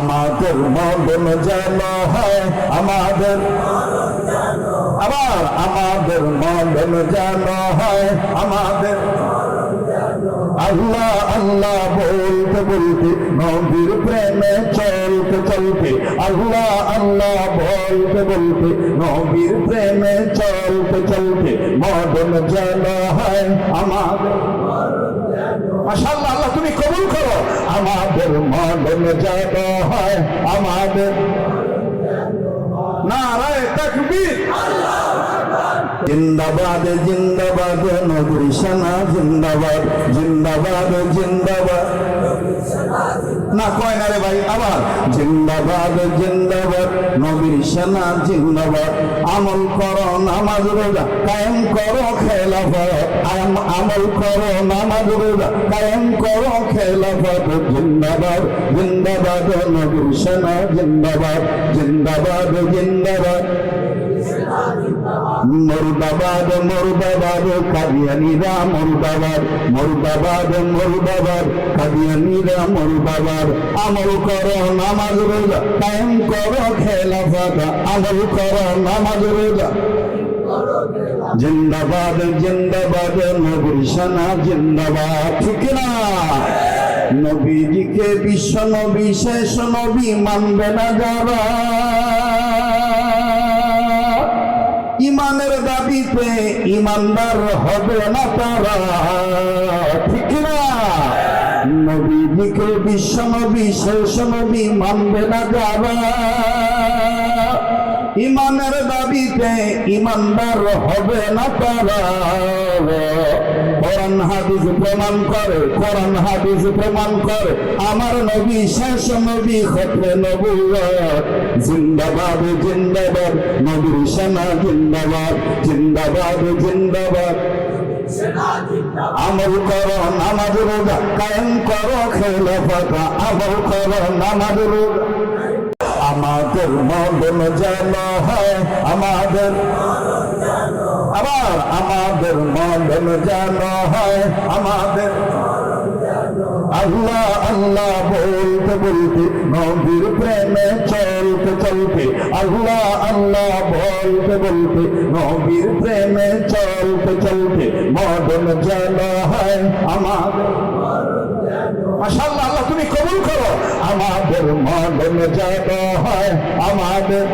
আমাদের মরণ যেন হয় আমাদের, আবার আমাদের মরণ যেন হয় আমাদের। আল্লাহ আল্লাহ বলতে বলতে নবীর প্রেমে চলতে চলতে, আল্লাহ আল্লাহ বলতে বলতে নবীর প্রেমে চলতে চলতে মরণ যেন হয় আমাদের। মাশাআল্লাহ, আল্লাহ তুমি কবুল করো। আমাদের মরণ যেন হয় আমাদের। নারায়ে তাকবীর, জিন্দাবাদ জিন্দাবাদ নবীর শানা জিন্দাবাদ, জিন্দাবাদ জিন্দাবাদ। না কয় না রে ভাই, আবার জিন্দাবাদ জিন্দাবাদ নবীর শানা জিন্দাবাদ। আমল করো নামাজ রোজা কায়েম করো খেলাফত, আমল করো নামাজ রোজা কায়েম করো খেলাফত। জিন্দাবাদ জিন্দাবাদ নবীর শানা জিন্দাবাদ, জিন্দাবাদ জিন্দাবাদ। মুর্দাবাদ মুর্দাবাদ কাদিয়ানীরা মুর্দাবাদ, মুর্দাবাদ মুর্দাবাদ কাদিয়ানীরা মুর্দাবাদ। আমল করো নামাজ রোজা কায়েম করো খেলাফত, আমল করো নামাজ রোজা। জিন্দাবাদ জিন্দাবাদ নবীর শানা জিন্দাবাদ। ঠিক না? নবীজিকে বিশ্ব নবী শেষ নবী মানবে না যারা, ইমানের দাবিতে ইমানদার হবে না তারা। ঠিক না? নবীজিকে বিশ্ব নবী শেষ নবী মানবে না যারা, ইমানের দাবিতে ইমানদার হবে না তারা। কোরআন হাদিস প্রমাণ করে, কোরআন হাদিস প্রমাণ করে আমার নবী শেষ নবী খতমে নবুয়ত। জিন্দাবাদ জিন্দাবাদ নবীর শানা জিন্দাবাদ, জিন্দাবাদ জিন্দাবাদ। আমল করো নামাজ রোজা কায়েম করো খেলাফত, আমল করো নামাজ রোজা। আমাদের মরণ যেন হয় আমাদের, আবার আমাদের মরণ যেন হয় আমাদের। আল্লাহ আল্লাহ বলতে বলতে নবীর প্রেমে চলতে চলতে, আল্লাহ আল্লাহ বলতে বলতে নবীর প্রেমে চলতে চলতে মরণ যেন হয় আমাদের। মাশাআল্লাহ, আল্লাহ তুমি কবুল করো। আমাদের মরণ যেন হয় আমাদের।